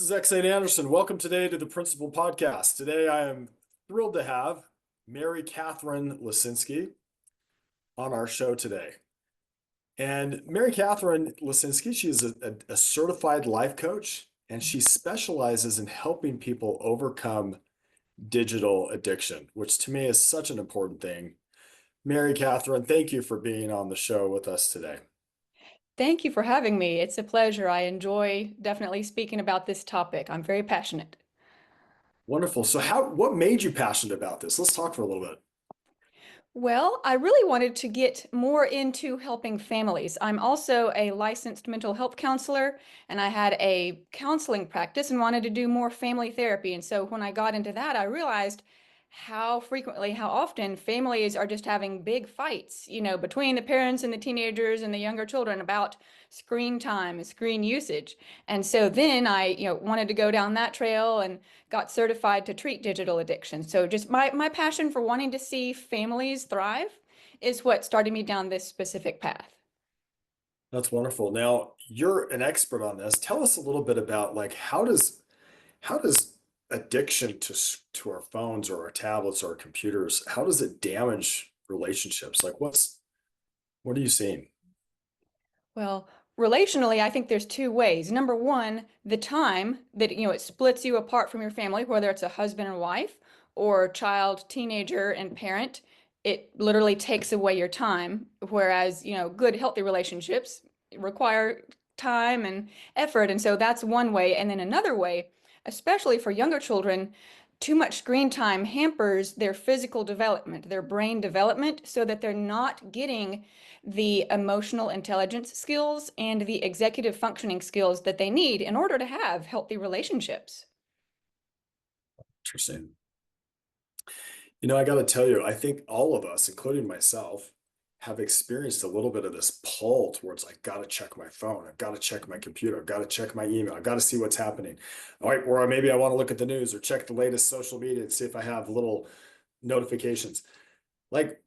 This is X8 Anderson. Welcome today to the Principal Podcast. Today I am thrilled to have Mary Catherine Liscinski on our show today. And Mary Catherine Liscinski, she is a certified life coach, and she specializes in helping people overcome digital addiction, which to me is such an important thing. Mary Catherine, thank you for being on the show with us today. Thank you for having me. It's a pleasure. I enjoy definitely speaking about this topic. I'm very passionate. Wonderful. So what made you passionate about this? Let's talk for a little bit. Well, I really wanted to get more into helping families. I'm also a licensed mental health counselor, and I had a counseling practice and wanted to do more family therapy. And so when I got into that, I realized how frequently, how often families are just having big fights, between the parents and the teenagers and the younger children about screen time and screen usage. And so then I, wanted to go down that trail and got certified to treat digital addiction. So just my passion for wanting to see families thrive is what started me down this specific path. That's wonderful. Now, you're an expert on this. Tell us a little bit about how does addiction to our phones or our tablets or our computers, how does it damage relationships? Like what are you seeing? Well, relationally, I think there's two ways. Number one, the time that, it splits you apart from your family, whether it's a husband and wife or child, teenager, and parent, it literally takes away your time. Whereas, good, healthy relationships require time and effort. And so that's one way. And then another way, especially for younger children, too much screen time hampers their physical development, their brain development, so that they're not getting the emotional intelligence skills and the executive functioning skills that they need in order to have healthy relationships. Interesting. I got to tell you, I think all of us, including myself, have experienced a little bit of this pull towards, I got to check my phone. I've got to check my computer. I've got to check my email. I've got to see what's happening. All right, or maybe I want to look at the news or check the latest social media and see if I have little notifications. Like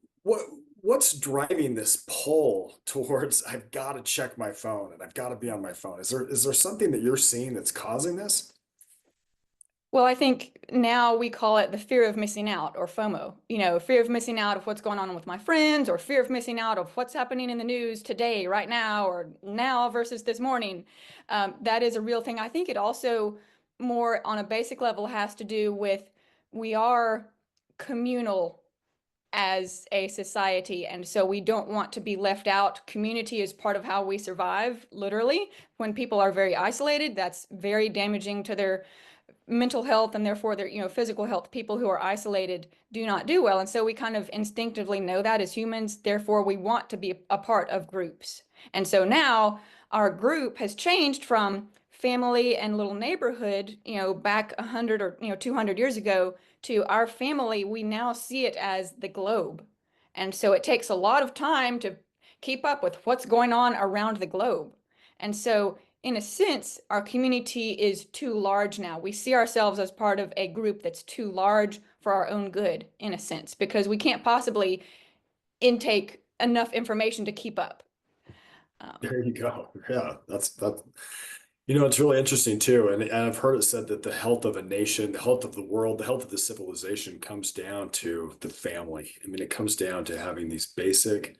what's driving this pull towards I've got to check my phone and I've got to be on my phone? Is there something that you're seeing that's causing this? Well, I think now we call it the fear of missing out, or FOMO. Fear of missing out of what's going on with my friends, or fear of missing out of what's happening in the news today, right now, or now versus this morning. That is a real thing. I think it also, more on a basic level, has to do with we are communal as a society, and so we don't want to be left out. Community is part of how we survive, literally. When people are very isolated, that's very damaging to their mental health and therefore their physical health. People who are isolated do not do well, and so we kind of instinctively know that as humans. Therefore we want to be a part of groups, and so now our group has changed from family and little neighborhood back 100 or 200 years ago to our family. We now see it as the globe, and so it takes a lot of time to keep up with what's going on around the globe. And so in a sense, our community is too large now. We see ourselves as part of a group that's too large for our own good, in a sense, because we can't possibly intake enough information to keep up. There you go. Yeah, that. It's really interesting too, and I've heard it said that the health of a nation, the health of the world, the health of the civilization comes down to the family. I mean, it comes down to having these basic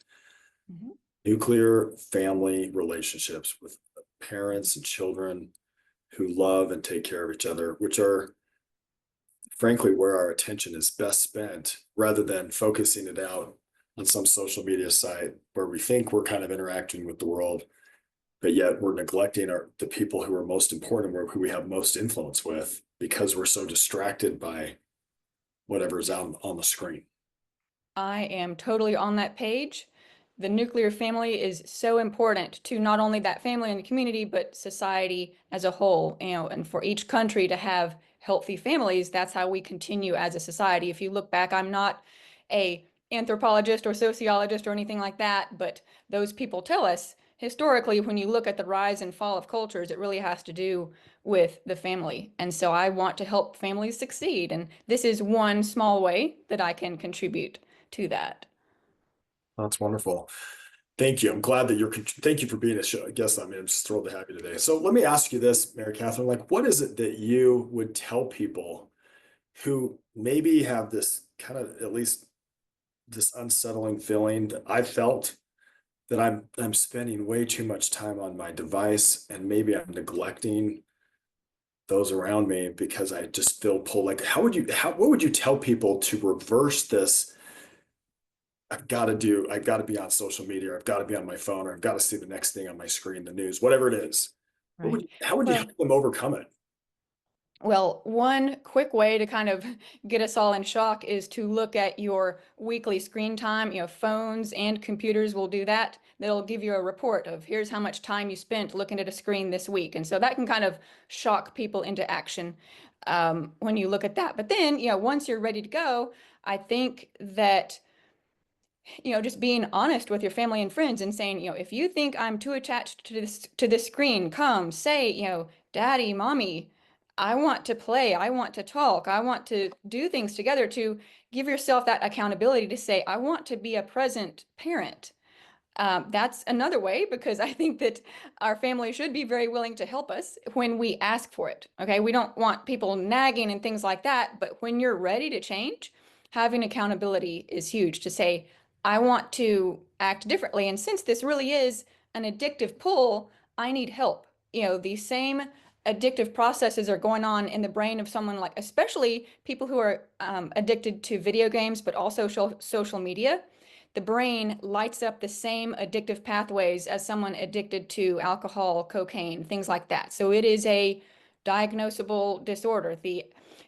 Mhm. nuclear family relationships with parents and children who love and take care of each other, which are frankly where our attention is best spent, rather than focusing it out on some social media site where we think we're kind of interacting with the world, but yet we're neglecting the people who are most important, who we have most influence with, because we're so distracted by whatever's out on the screen. I am totally on that page. The nuclear family is so important to not only that family and the community, but society as a whole. And for each country to have healthy families, that's how we continue as a society. If you look back, I'm not a anthropologist or sociologist or anything like that, but those people tell us historically, when you look at the rise and fall of cultures, it really has to do with the family. And so I want to help families succeed. And this is one small way that I can contribute to that. That's wonderful. Thank you. I'm glad that thank you for being a guest on me. I'm just thrilled to have you today. So let me ask you this, Mary Catherine, like, what is it that you would tell people who maybe have this kind of, at least this unsettling feeling that I felt, that I'm spending way too much time on my device and maybe I'm neglecting those around me because I just feel pulled. Like, what would you tell people to reverse this? I got to be on social media, or I've got to be on my phone, or I've got to see the next thing on my screen, the news, whatever it is. Right. How would you Well, help them overcome it? Well, one quick way to kind of get us all in shock is to look at your weekly screen time. Phones and computers will do that. They'll give you a report of here's how much time you spent looking at a screen this week. And so that can kind of shock people into action when you look at that. But then, once you're ready to go, I think that just being honest with your family and friends and saying, if you think I'm too attached to this screen, come say, Daddy, Mommy, I want to play, I want to talk, I want to do things together, to give yourself that accountability to say, I want to be a present parent. That's another way, because I think that our family should be very willing to help us when we ask for it. Okay, we don't want people nagging and things like that, but when you're ready to change, having accountability is huge, to say, I want to act differently. And since this really is an addictive pull, I need help. The same addictive processes are going on in the brain of someone, like especially people who are addicted to video games, but also social media. The brain lights up the same addictive pathways as someone addicted to alcohol, cocaine, things like that. So it is a diagnosable disorder.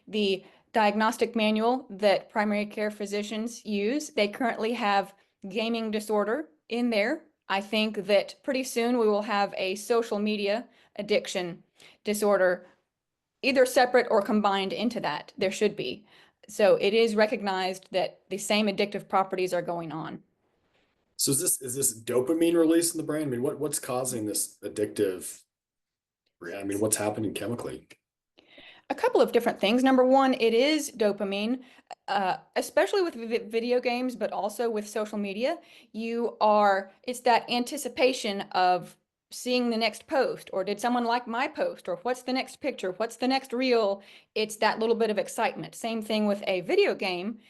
The diagnostic manual that primary care physicians use, they currently have gaming disorder in there. I think that pretty soon we will have a social media addiction disorder, either separate or combined into that. There should be. So it is recognized that the same addictive properties are going on. So is this dopamine release in the brain? I mean, what's causing this addictive? I mean, what's happening chemically? A couple of different things. Number one, it is dopamine, especially with video games, but also with social media. It's that anticipation of seeing the next post, or did someone like my post, or what's the next picture, what's the next reel? It's that little bit of excitement. Same thing with a video game.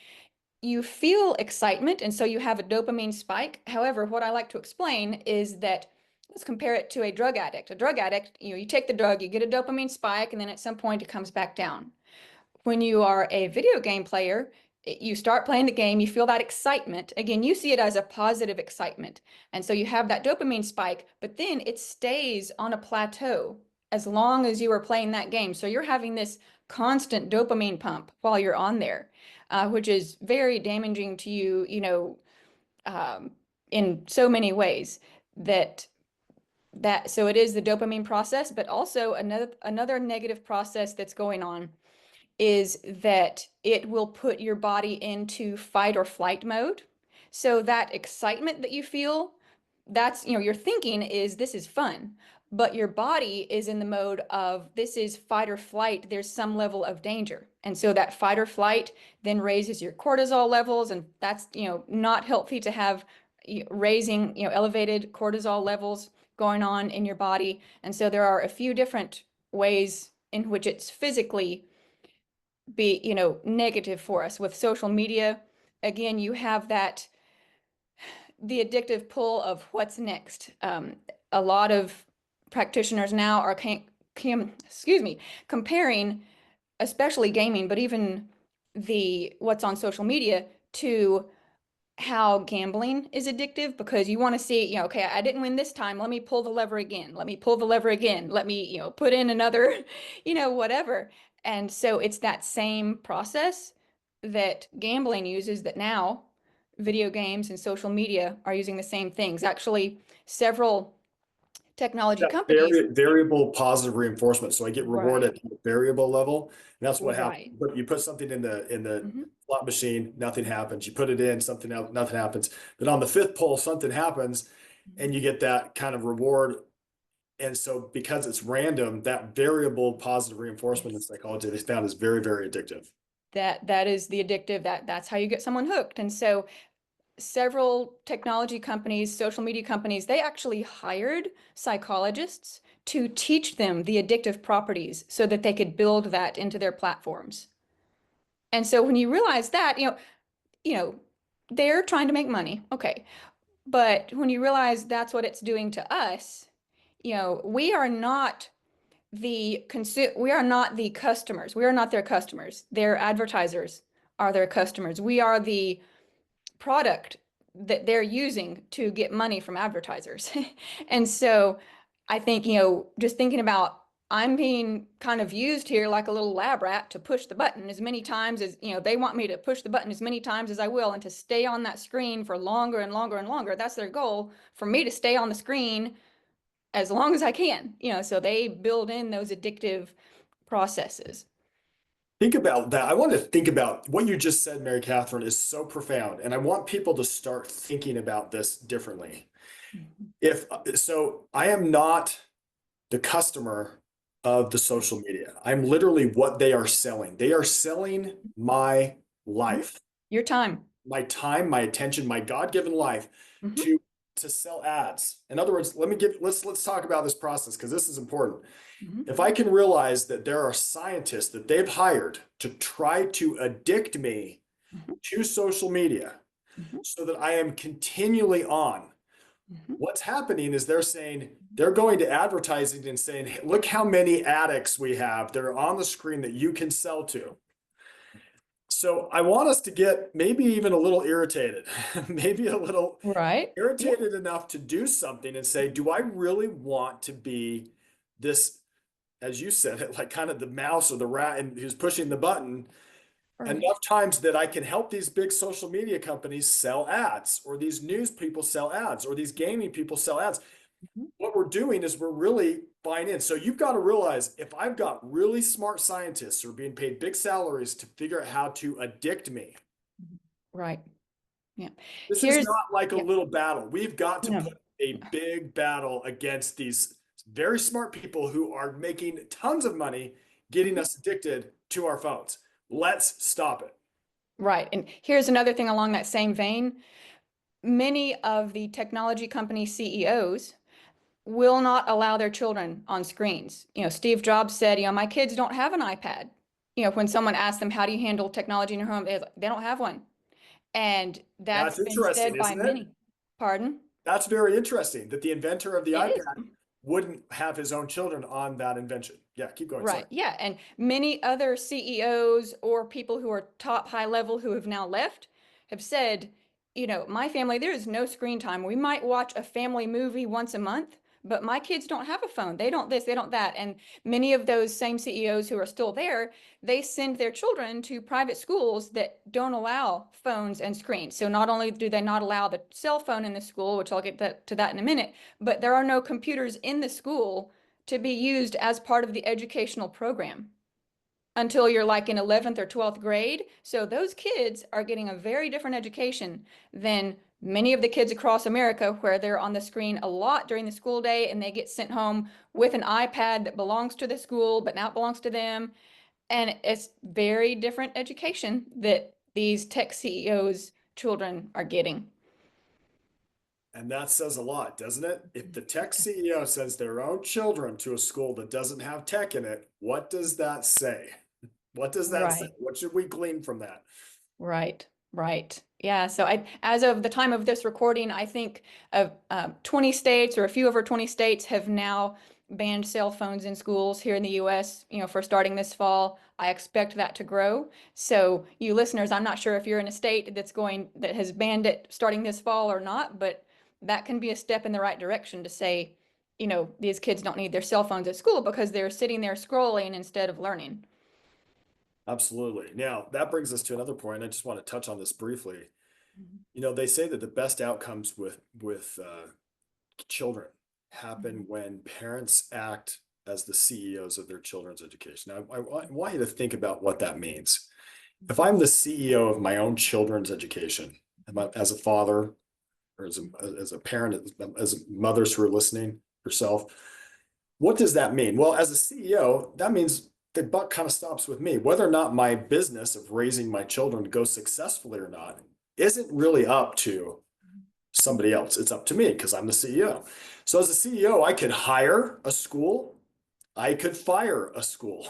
You feel excitement, and so you have a dopamine spike. However, what I like to explain is that, let's compare it to a drug addict. A drug addict, you take the drug, you get a dopamine spike, and then at some point it comes back down. When you are a video game player, you start playing the game, you feel that excitement. Again, you see it as a positive excitement. And so you have that dopamine spike, but then it stays on a plateau as long as you are playing that game. So you're having this constant dopamine pump while you're on there, which is very damaging to you, um, in so many ways. So it is the dopamine process, but also another negative process that's going on is that it will put your body into fight or flight mode. So that excitement that you feel, that's, your thinking is this is fun, but your body is in the mode of this is fight or flight. There's some level of danger. And so that fight or flight then raises your cortisol levels. And that's, not healthy to have raising, elevated cortisol levels going on in your body. And so there are a few different ways in which it's physically be, negative for us. With social media, again, you have the addictive pull of what's next. A lot of practitioners now are comparing, especially gaming, but even the what's on social media, to how gambling is addictive, because you want to see, okay, I didn't win this time. Let me pull the lever again. Let me pull the lever again. Let me, put in another, whatever. And so it's that same process that gambling uses, that now video games and social media are using the same things. Actually, several technology Yeah, companies. variable positive reinforcement. So I get rewarded Right. at the variable level. And that's what happens. Right. But you put something in the Mhm. slot machine, nothing happens. You put it in, something else, nothing happens. Then on the fifth pull, something happens, and you get that kind of reward. And so because it's random, that variable positive reinforcement in Yes. psychology they found is very, very addictive. That is the addictive, that's how you get someone hooked. And so several technology companies, social media companies, they actually hired psychologists to teach them the addictive properties so that they could build that into their platforms. And so when you realize that, you know, they're trying to make money. Okay. But when you realize that's what it's doing to us, we are not we are not the customers. We are not their customers. Their advertisers are their customers. We are the product that they're using to get money from advertisers. And so I think, just thinking about I'm being kind of used here like a little lab rat to push the button as many times as, they want me to push the button as many times as I will and to stay on that screen for longer and longer and longer. That's their goal, for me to stay on the screen as long as I can, so they build in those addictive processes. Think about that. I want to think about what you just said, Mary Catherine, is so profound. And I want people to start thinking about this differently. Mhm. If so, I am not the customer of the social media. I'm literally what they are selling. They are selling my Mhm. life, Your time. my time, my attention, my God-given life Hmm. to to sell ads. In other words, let's talk about this process because this is important. Hmm. If I can realize that there are scientists that they've hired to try to addict me Hmm. to social media Hmm. so that I am continually on, Hmm. what's happening is they're going to advertising and saying, "Hey, look how many addicts we have that are on the screen that you can sell to." So I want us to get maybe even a little irritated, maybe a little Right. Yeah. irritated enough to do something and say, do I really want to be this, as you said it, like kind of the mouse or the rat and who's pushing the button Right. enough times that I can help these big social media companies sell ads, or these news people sell ads, or these gaming people sell ads. Mhm. What we're doing is we're really buying in. So you've got to realize if I've got really smart scientists who are being paid big salaries to figure out how to addict me, Right. Yeah. this is Here's, not like a yeah, little battle. We've got to no. put a big battle against these very smart people who are making tons of money getting Mhm. us addicted to our phones. Let's stop it. Right. And here's another thing along that same vein. Many of the technology company CEOs will not allow their children on screens. Steve Jobs said, my kids don't have an iPad. When someone asked them, how do you handle technology in your home? They don't have one. And that's That's been interesting, said by isn't it? many. Pardon? That's very interesting that the inventor of the It is. iPad wouldn't have his own children on that invention. Yeah, keep going. Sorry. Right. Yeah. And many other CEOs or people who are top high level who have now left have said, my family, there is no screen time. We might watch a family movie once a month, but my kids don't have a phone. They don't this, they don't that. And many of those same CEOs who are still there, they send their children to private schools that don't allow phones and screens. So not only do they not allow the cell phone in the school, which I'll get to that in a minute, but there are no computers in the school to be used as part of the educational program until you're like in 11th or 12th grade. So those kids are getting a very different education than many of the kids across America, where they're on the screen a lot during the school day and they get sent home with an iPad that belongs to the school but now it belongs to them. And it's very different education that these tech CEOs' children are getting. And that says a lot, doesn't it? If the tech CEO sends their own children to a school that doesn't have tech in it, what does that say? What does that say? Right. What should we glean from that? Right, right. Yeah, so as of the time of this recording, I think of 20 states or a few over 20 states have now banned cell phones in schools here in the US, for starting this fall. I expect that to grow. So you listeners, I'm not sure if you're in a state that has banned it starting this fall or not, but that can be a step in the right direction to say, these kids don't need their cell phones at school because they're sitting there scrolling instead of learning. Absolutely. Now, that brings us to another point. I just want to touch on this briefly. Mhm. They say that the best outcomes with children happen Mhm. when parents act as the CEOs of their children's education. Now, I want you to think about what that means. If I'm the CEO of my own children's education, as a father or as a parent, as mothers who are listening herself, what does that mean? Well, as a CEO, that means the buck kind of stops with me. Whether or not my business of raising my children goes successfully or not isn't really up to somebody else. It's up to me because I'm the CEO. So as a CEO, I could hire a school. I could fire a school.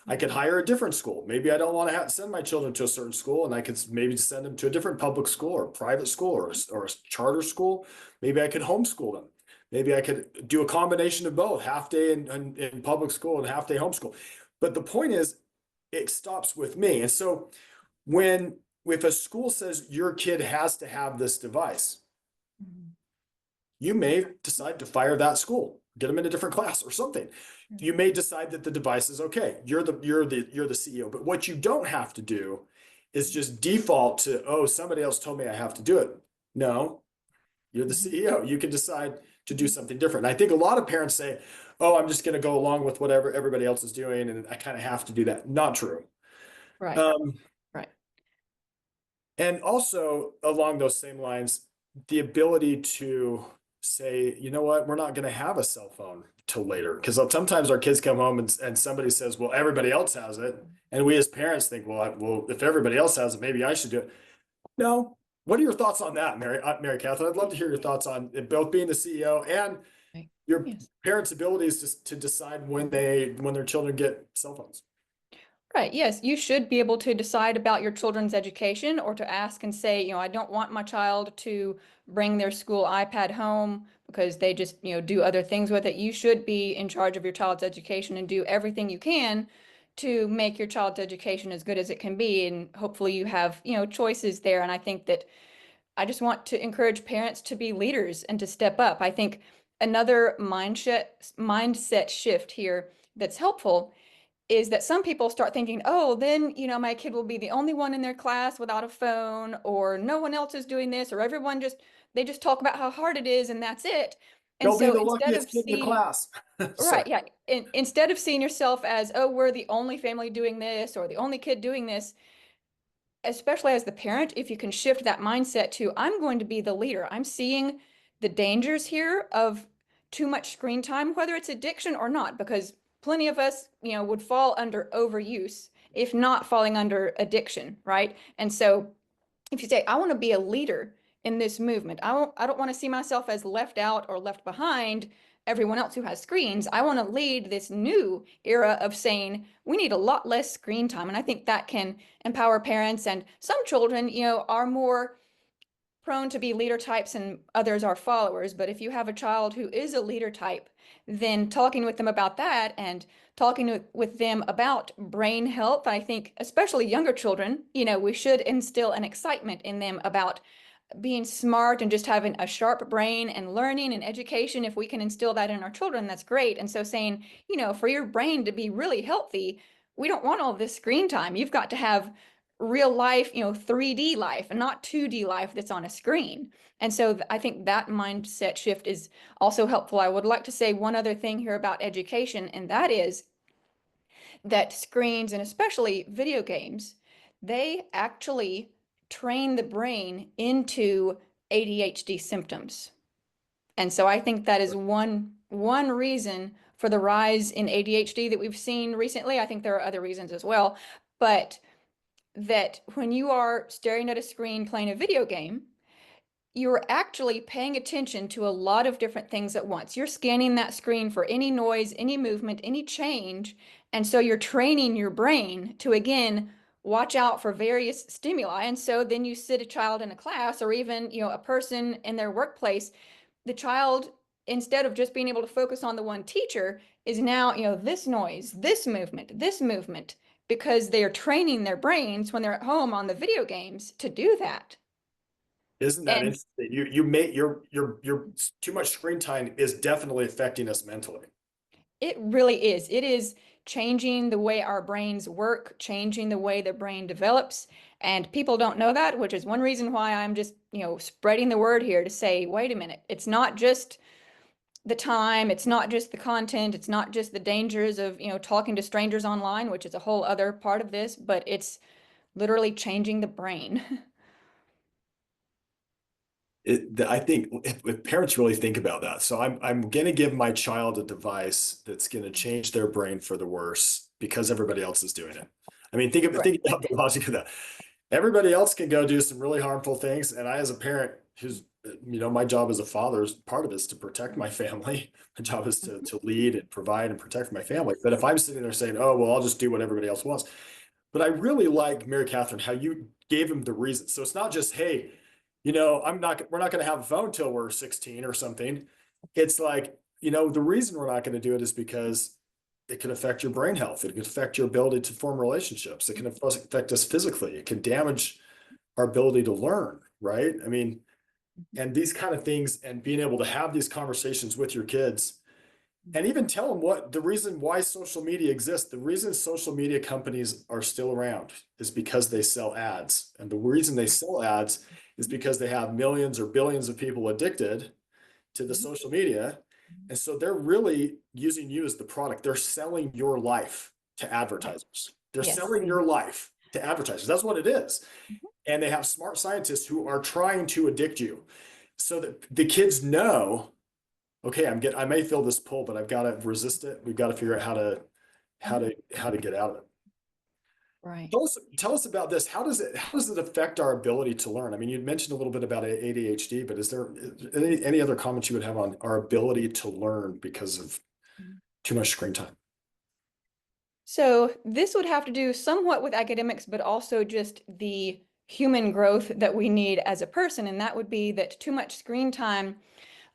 I could hire a different school. Maybe I don't want to send my children to a certain school, and I could maybe send them to a different public school or private school or a charter school. Maybe I could homeschool them. Maybe I could do a combination of both, half day in public school and half day homeschool. But the point is, it stops with me. And so when if a school says your kid has to have this device, you may decide to fire that school, get them in a different class or something. You may decide that the device is okay. You're the CEO. But what you don't have to do is just default to, oh, somebody else told me I have to do it. No, you're the CEO. You can decide to do something different. And I think a lot of parents say, oh, I'm just going to go along with whatever everybody else is doing, and I kind of have to do that. Not true. Right. Um, Right. and also along those same lines, the ability to say, you know what, we're not going to have a cell phone till later. Because sometimes our kids come home and somebody says, well, everybody else has it. And we as parents think, well, if everybody else has it, maybe I should do it. No. What are your thoughts on that, Mary Catherine? I'd love to hear your thoughts on it, both being the CEO and Right. your Yes. parents' abilities to decide when their children get cell phones. Right. Yes, you should be able to decide about your children's education or to ask and say, I don't want my child to bring their school iPad home because they just, do other things with it. You should be in charge of your child's education and do everything you can to make your child's education as good as it can be. And hopefully you have, choices there. And I think that I just want to encourage parents to be leaders and to step up. I think another mindset shift here that's helpful is that some people start thinking, oh, then, my kid will be the only one in their class without a phone, or no one else is doing this, or they just talk about how hard it is and that's it. And They'll be so the instead of luckiest kid in the seeing, class. right, Sorry. yeah, instead of seeing yourself as, oh, we're the only family doing this or the only kid doing this, especially as the parent, if you can shift that mindset to, I'm going to be the leader. I'm seeing the dangers here of too much screen time, whether it's addiction or not, because plenty of us, would fall under overuse, if not falling under addiction, right? And so if you say, I want to be a leader in this movement, I don't want to see myself as left out or left behind everyone else who has screens. I want to lead this new era of saying we need a lot less screen time. And I think that can empower parents, and some children, are more prone to be leader types and others are followers. But if you have a child who is a leader type, then talking with them about that and talking with them about brain health, I think especially younger children, we should instill an excitement in them about being smart and just having a sharp brain and learning and education. If we can instill that in our children, that's great. And so saying, for your brain to be really healthy, we don't want all this screen time. You've got to have real life, 3D life and not 2D life that's on a screen. And so I think that mindset shift is also helpful. I would like to say one other thing here about education, and that is that screens, and especially video games, they actually train the brain into ADHD symptoms. And so I think that is one reason for the rise in ADHD that we've seen recently. I think there are other reasons as well, but that when you are staring at a screen playing a video game, you're actually paying attention to a lot of different things at once. You're scanning that screen for any noise, any movement, any change. And so you're training your brain to, again, watch out for various stimuli. And so then you sit a child in a class or even, a person in their workplace, the child, instead of just being able to focus on the one teacher, is now, this noise, this movement, because they are training their brains when they're at home on the video games to do that. Isn't that And interesting? You may your too much screen time is definitely affecting us mentally. it really is. It is changing the way our brains work, changing the way the brain develops. And people don't know that, which is one reason why I'm just, spreading the word here to say, wait a minute, it's not just the time, it's not just the content, it's not just the dangers of, talking to strangers online, which is a whole other part of this, but it's literally changing the brain. I think if parents really think about that, so I'm going to give my child a device that's going to change their brain for the worse because everybody else is doing it. I mean, think Right. about the logic of that. Everybody else can go do some really harmful things. And I, as a parent who's, my job as a father is part of this to protect my family. My job is to lead and provide and protect my family. But if I'm sitting there saying, oh, well, I'll just do what everybody else wants. But I really like, Mary Catherine, how you gave him the reason. So it's not just, hey, we're not going to have a phone till we're 16 or something. It's like, the reason we're not going to do it is because it can affect your brain health. It can affect your ability to form relationships. It can affect us physically. It can damage our ability to learn, right? I mean, and these kind of things, and being able to have these conversations with your kids and even tell them what the reason why social media exists. The reason social media companies are still around is because they sell ads. And the reason they sell ads is because they have millions or billions of people addicted to the social media. And so they're really using you as the product. They're selling your life to advertisers. They're Yes. selling your life to advertisers. That's what it is. And they have smart scientists who are trying to addict you so that the kids know, okay, I may feel this pull, but I've got to resist it. We've got to figure out how to get out of it. Right. Tell us about this. How does it affect our ability to learn? I mean, you mentioned a little bit about ADHD, but is there any other comments you would have on our ability to learn because of too much screen time? So this would have to do somewhat with academics, but also just the human growth that we need as a person. And that would be that too much screen time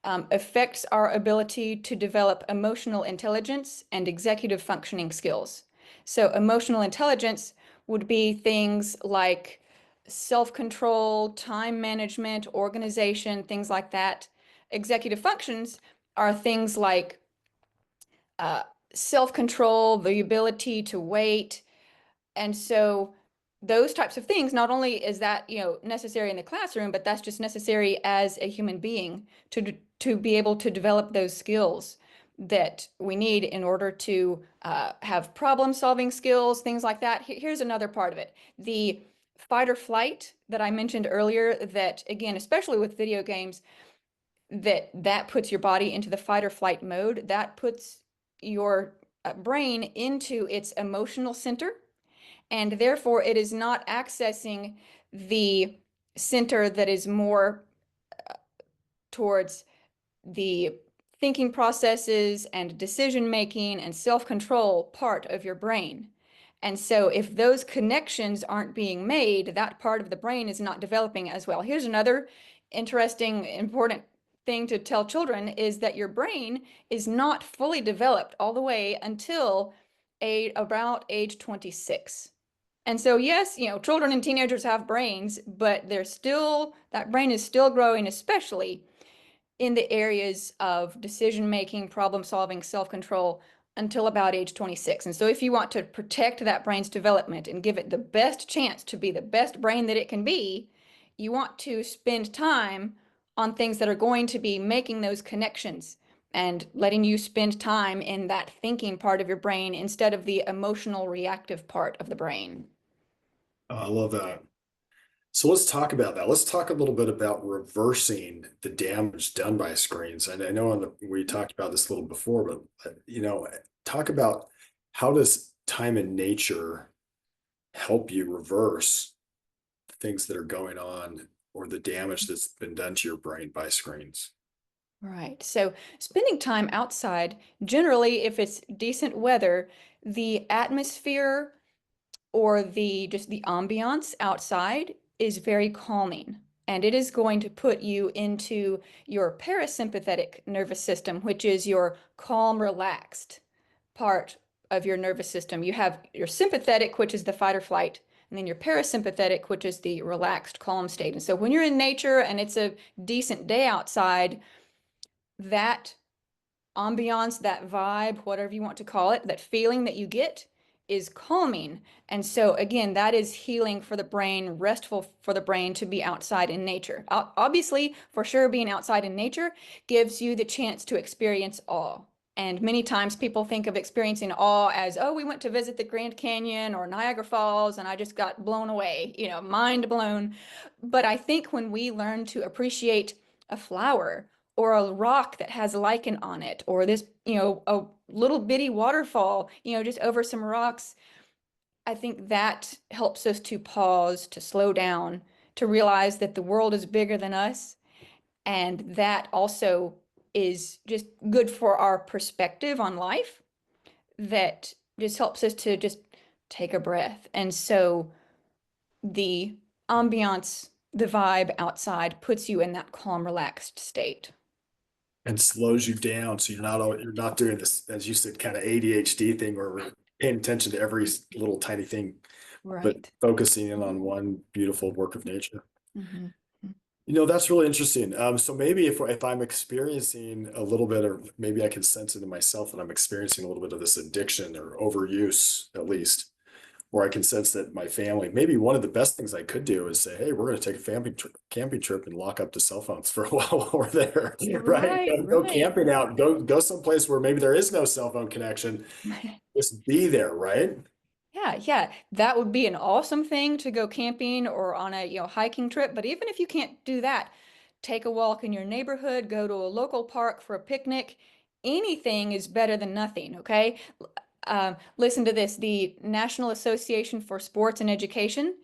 affects our ability to develop emotional intelligence and executive functioning skills. So emotional intelligence would be things like self-control, time management, organization, things like that. Executive functions are things like uh, self-control, the ability to wait. And so those types of things, not only is that, necessary in the classroom, but that's just necessary as a human being to be able to develop those skills that we need in order to have problem solving skills, things like that. Here's another part of it. The fight or flight that I mentioned earlier, that again, especially with video games, that puts your body into the fight or flight mode. That puts your brain into its emotional center, and therefore it is not accessing the center that is more towards the thinking processes and decision making and self-control part of your brain. And so if those connections aren't being made, that part of the brain is not developing as well. Here's another interesting, important thing to tell children is that your brain is not fully developed all the way until about age 26. And so, yes, children and teenagers have brains, but that brain is still growing, especially in the areas of decision making, problem solving, self control until about age 26. And so, if you want to protect that brain's development and give it the best chance to be the best brain that it can be, you want to spend time on things that are going to be making those connections and letting you spend time in that thinking part of your brain instead of the emotional reactive part of the brain. I love that. So let's talk about that. Let's talk a little bit about reversing the damage done by screens. And I know we talked about this a little before, but talk about how does time in nature help you reverse things that are going on or the damage that's been done to your brain by screens? Right. So spending time outside, generally, if it's decent weather, the atmosphere or the ambiance outside is very calming. And it is going to put you into your parasympathetic nervous system, which is your calm, relaxed part of your nervous system. You have your sympathetic, which is the fight or flight, and then your parasympathetic, which is the relaxed, calm state. And so when you're in nature and it's a decent day outside, that ambiance, that vibe, whatever you want to call it, that feeling that you get is calming. And so, again, that is healing for the brain, restful for the brain to be outside in nature. Obviously, for sure, being outside in nature gives you the chance to experience awe. And many times people think of experiencing awe as, oh, we went to visit the Grand Canyon or Niagara Falls and I just got blown away, mind blown. But I think when we learn to appreciate a flower or a rock that has lichen on it, or this, a little bitty waterfall, just over some rocks, I think that helps us to pause, to slow down, to realize that the world is bigger than us. And that also is just good for our perspective on life, that just helps us to just take a breath. And so the ambiance, the vibe outside puts you in that calm, relaxed state. And slows you down so you're not doing this, as you said, kind of ADHD thing where we're paying attention to every little tiny thing, but Right. focusing in on one beautiful work of nature. Hmm. That's really interesting. So maybe if I'm experiencing a little bit, or maybe I can sense it in myself that I'm experiencing a little bit of this addiction or overuse, at least, or I can sense that my family, maybe one of the best things I could do is say, hey, we're going to take a camping trip and lock up the cell phones for a while while we're there, right? Right, Go right. camping out, go someplace where maybe there is no cell phone connection. Just be there, right? Yeah, yeah, that would be an awesome thing to go camping or on a, hiking trip. But even if you can't do that, take a walk in your neighborhood, go to a local park for a picnic. Anything is better than nothing, okay? Listen to this. The National Association for Sports and Education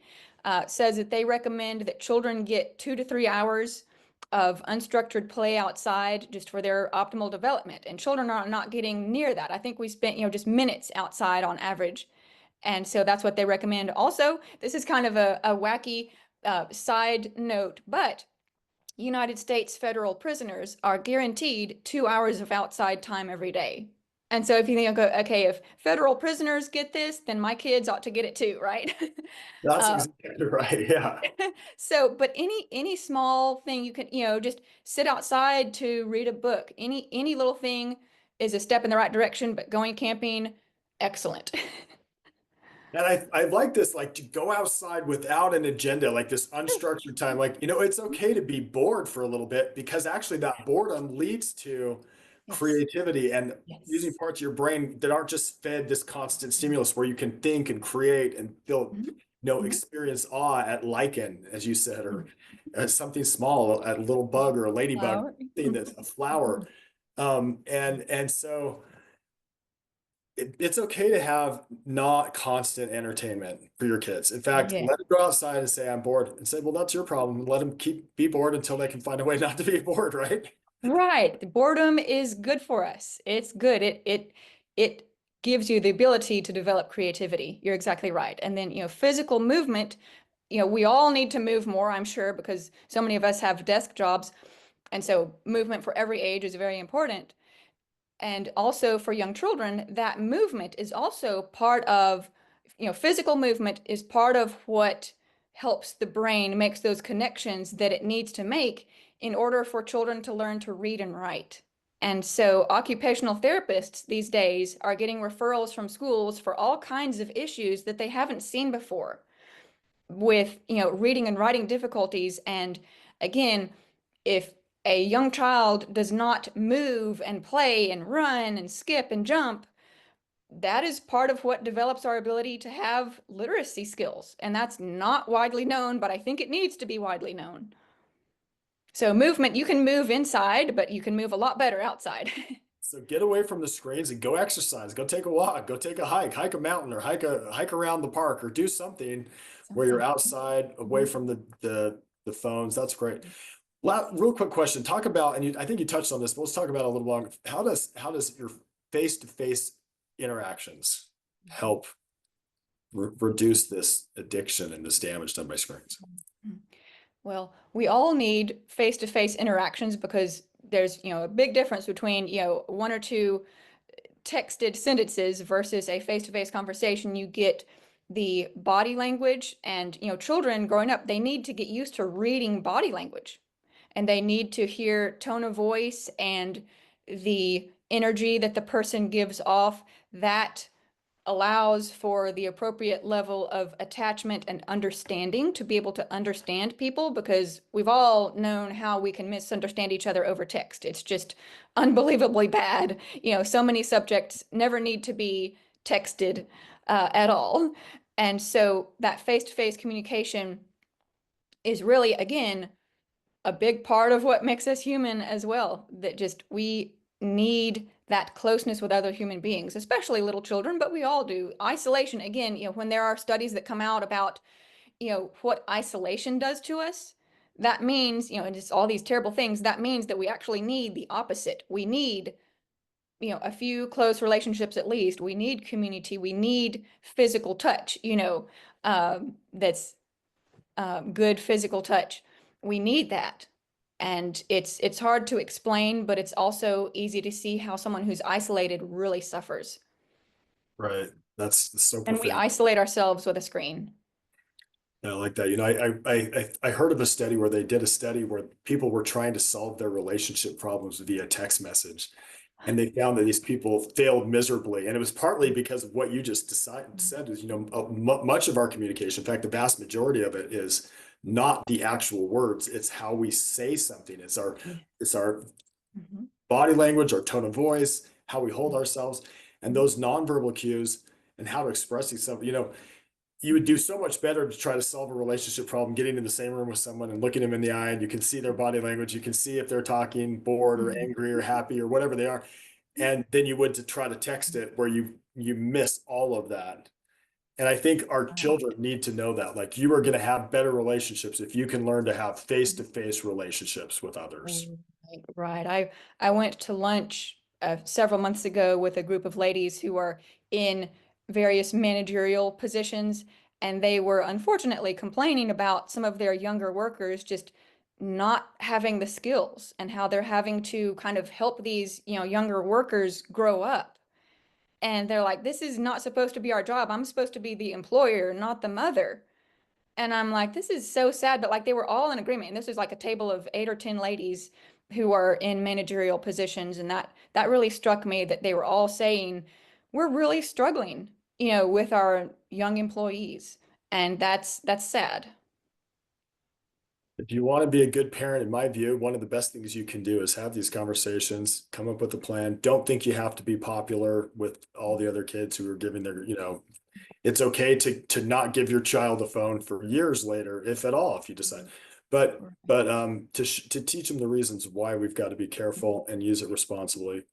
says that they recommend that children get 2 to 3 hours of unstructured play outside just for their optimal development. And children are not getting near that. I think we spent, just minutes outside on average. And so that's what they recommend. Also, this is kind of a wacky side note, but United States federal prisoners are guaranteed 2 hours of outside time every day. And so if you think, okay, if federal prisoners get this, then my kids ought to get it too, right? That's uh, exactly right. Yeah. so, but any small thing you can, just sit outside to read a book. Any little thing is a step in the right direction, but going camping, excellent. And I like this, like to go outside without an agenda, like this unstructured time. Like, it's okay to be bored for a little bit because actually that boredom leads to Yes. creativity and using Yes. parts of your brain that aren't just fed this constant stimulus where you can think and create and feel, Mhm. Mhm. experience awe at lichen, as you said, or Mhm. something small, a little bug or a ladybug, Flower. thing that's a flower. And so it's okay to have not constant entertainment for your kids. In fact, Yeah. let them go outside and say, I'm bored, and say, well, that's your problem. Let them be bored until they can find a way not to be bored, right? Right. The boredom is good for us. It's good. It gives you the ability to develop creativity. You're exactly right. And then, physical movement, we all need to move more, I'm sure, because so many of us have desk jobs. And so movement for every age is very important. And also for young children, that movement is also part of, physical movement is part of what helps the brain makes those connections that it needs to make in order for children to learn to read and write. And so occupational therapists these days are getting referrals from schools for all kinds of issues that they haven't seen before with, reading and writing difficulties. And again, if a young child does not move and play and run and skip and jump, that is part of what develops our ability to have literacy skills. And that's not widely known, but I think it needs to be widely known. So movement, you can move inside, but you can move a lot better outside. So get away from the screens and go exercise, go take a walk, go take a hike a mountain, or hike around the park, or do something where you're Something. outside away Mhm. from the phones. That's great. Real quick question. Talk about, and I think you touched on this, but let's talk about it a little longer. How does your face-to-face interactions help reduce this addiction and this damage done by screens? Well, we all need face-to-face interactions because there's, a big difference between, one or two texted sentences versus a face-to-face conversation. You get the body language and, children growing up, they need to get used to reading body language and they need to hear tone of voice and the energy that the person gives off. That allows for the appropriate level of attachment and understanding to be able to understand people, because we've all known how we can misunderstand each other over text. It's just unbelievably bad. So many subjects never need to be texted at all. And so that face-to-face communication is really, again, a big part of what makes us human as well. That just we need that closeness with other human beings, especially little children, but we all do. Isolation, again, when there are studies that come out about, what isolation does to us, that means, and just all these terrible things, that means that we actually need the opposite. We need, a few close relationships at least. We need community. We need physical touch, that's good physical touch. We need that. And it's hard to explain, but it's also easy to see how someone who's isolated really suffers. Right. That's so And we profound. isolate ourselves with a screen. Yeah, I like that. I heard of a study where they did a study where people were trying to solve their relationship problems via text message. And they found that these people failed miserably. And it was partly because of what you just said is, much of our communication, in fact, the vast majority of it is not the actual words. It's how we say something. Yeah. It's our Mhm. body language, our tone of voice, how we hold Mhm. ourselves, and those nonverbal cues and how to express yourself. You would do so much better to try to solve a relationship problem, getting in the same room with someone and looking them in the eye, and you can see their body language. You can see if they're talking bored or Mhm. angry or happy or whatever they are. And then you would to try to text it where you miss all of that. And I think our Right. children need to know that. Like you are going to have better relationships if you can learn to have face-to-face relationships with others. Right. I went to lunch several months ago with a group of ladies who are in various managerial positions, and they were unfortunately complaining about some of their younger workers just not having the skills and how they're having to kind of help these, younger workers grow up. And they're like, this is not supposed to be our job. I'm supposed to be the employer, not the mother. And I'm like, this is so sad, but like they were all in agreement. And this was like a table of 8 or 10 ladies who are in managerial positions. And that really struck me that they were all saying, we're really struggling, with our young employees. And that's sad. If you want to be a good parent, in my view, one of the best things you can do is have these conversations, come up with a plan. Don't think you have to be popular with all the other kids who are giving it's okay to not give your child a phone for years later, if at all, if you decide. But to teach them the reasons why we've got to be careful and use it responsibly.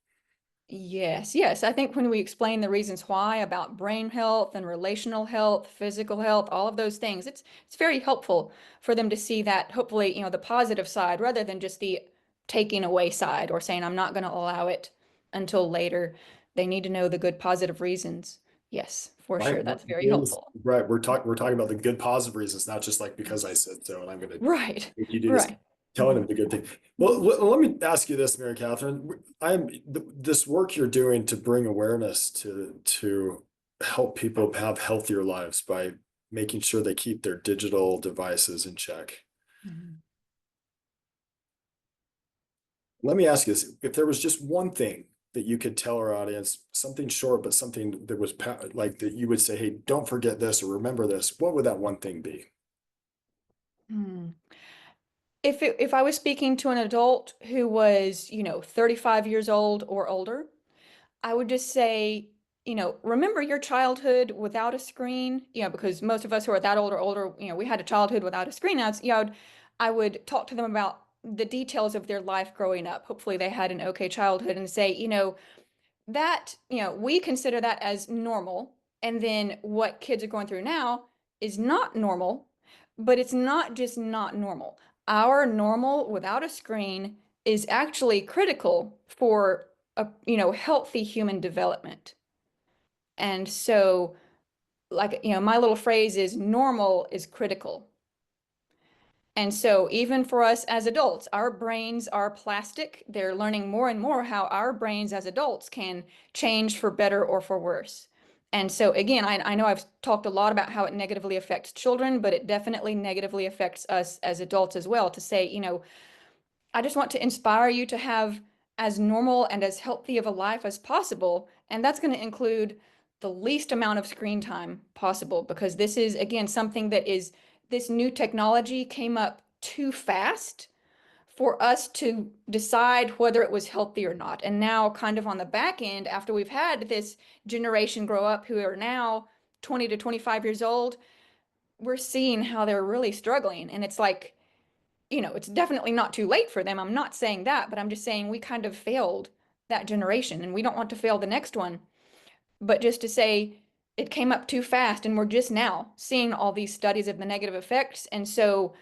Yes, yes. I think when we explain the reasons why about brain health and relational health, physical health, all of those things, it's very helpful for them to see that hopefully, the positive side rather than just the taking away side or saying I'm not going to allow it until later. They need to know the good positive reasons. Yes, for Right. sure. That's very Doing this, helpful. right. We're talking about the good positive reasons, not just like because I said so, and I'm going to Right. if you do this, Right. telling them the good thing. Well, let me ask you this, Mary Catherine. This work you're doing to bring awareness to help people have healthier lives by making sure they keep their digital devices in check. Mhm. Let me ask you this: if there was just one thing that you could tell our audience, something short, but something that was like that you would say, "Hey, don't forget this or remember this," what would that one thing be? Hmm. If I was speaking to an adult who was, 35 years old or older, I would just say, remember your childhood without a screen, because most of us who are that old or older, we had a childhood without a screen. Now, I would talk to them about the details of their life growing up. Hopefully they had an okay childhood and say, that, we consider that as normal. And then what kids are going through now is not normal, but it's not just not normal. Our normal without a screen is actually critical for a, healthy human development. And so, like, my little phrase is normal is critical. And so, even for us as adults, our brains are plastic. They're learning more and more how our brains as adults can change for better or for worse. And so, again, I know I've talked a lot about how it negatively affects children, but it definitely negatively affects us as adults as well. To say, I just want to inspire you to have as normal and as healthy of a life as possible. And that's going to include the least amount of screen time possible, because this is, again, something that is this new technology came up too fast for us to decide whether it was healthy or not. And now, kind of on the back end, after we've had this generation grow up who are now 20 to 25 years old, we're seeing how they're really struggling. And it's like, it's definitely not too late for them. I'm not saying that, but I'm just saying we kind of failed that generation, and we don't want to fail the next one. But just to say it came up too fast, and we're just now seeing all these studies of the negative effects. And so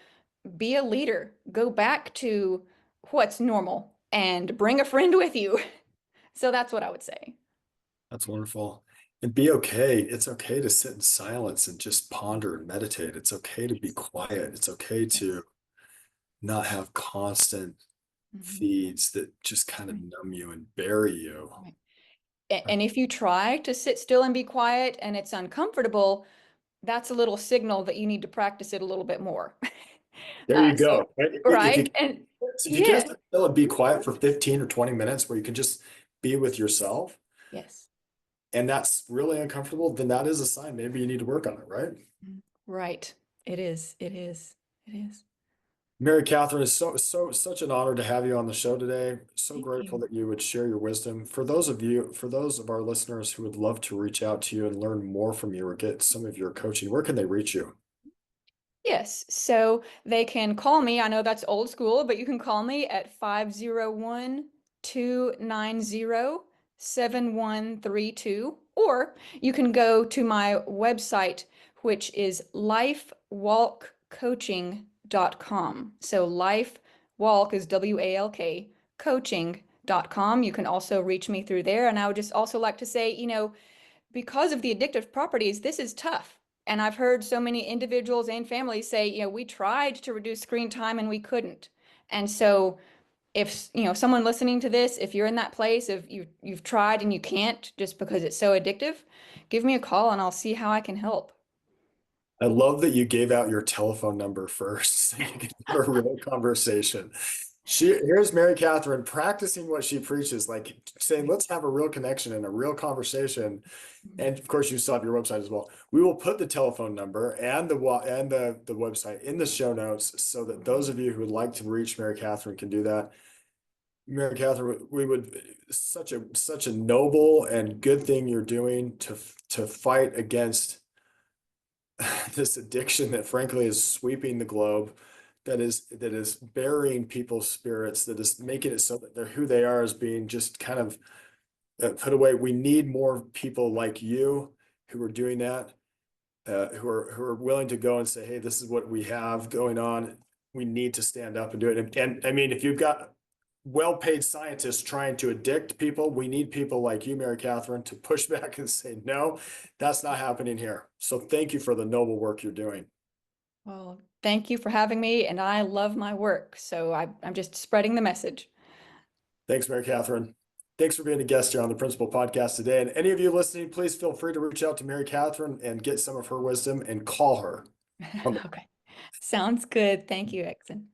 be a leader, go back to what's normal and bring a friend with you. So that's what I would say. That's wonderful. And be okay. It's okay to sit in silence and just ponder and meditate. It's okay to be quiet. It's okay to Yes. not have constant Mhm. feeds that just kind of Right. numb you and bury you. Right. And if you try to sit still and be quiet and it's uncomfortable, that's a little signal that you need to practice it a little bit more. There you So, go. Right? right? And If you can't yeah, sit still and be quiet for 15 or 20 minutes where you can just be with yourself, yes. and that's really uncomfortable, then that is a sign maybe you need to work on it, right? Mm. Right. It is. It is. It is. Mary Catherine, it's such an honor to have you on the show today. So Thank grateful you. that you would share your wisdom. For those of our listeners who would love to reach out to you and learn more from you or get some of your coaching, where can they reach you? Yes, so they can call me. I know that's old school, but you can call me at 501-290-7132, or you can go to my website, which is lifewalkcoaching.com. So life walk is WALK, coaching.com. You can also reach me through there. And I would just also like to say, because of the addictive properties, this is tough. And I've heard so many individuals and families say, we tried to reduce screen time and we couldn't. And so if, someone listening to this, if you're in that place of you've tried and you can't just because it's so addictive, give me a call and I'll see how I can help. I love that you gave out your telephone number first so you can have a real conversation. Here's Mary Catherine practicing what she preaches, like saying, Right. let's have a real connection and a real conversation. Mhm. And of course, you still have your website as well. We will put the telephone number and the website in the show notes so that those of you who would like to reach Mary Catherine can do that. Mary Catherine, we would such a noble and good thing you're doing to fight against this addiction that frankly is sweeping the globe, that is burying people's spirits, that is making it so that they're who they are as being just kind of put away. We need more people like you who are doing that, who are willing to go and say, "Hey, this is what we have going on. We need to stand up and do it." And I mean, if you've got well-paid scientists trying to addict people, we need people like you, Mary Catherine, to push back and say, "No, that's not happening here." So thank you for the noble work you're doing. Well, thank you for having me, and I love my work. So I'm just spreading the message. Thanks, Mary Catherine. Thanks for being a guest here on the Principal Podcast today. And any of you listening, please feel free to reach out to Mary Catherine and get some of her wisdom and call her on the Okay. Sounds good. Thank you, Exon.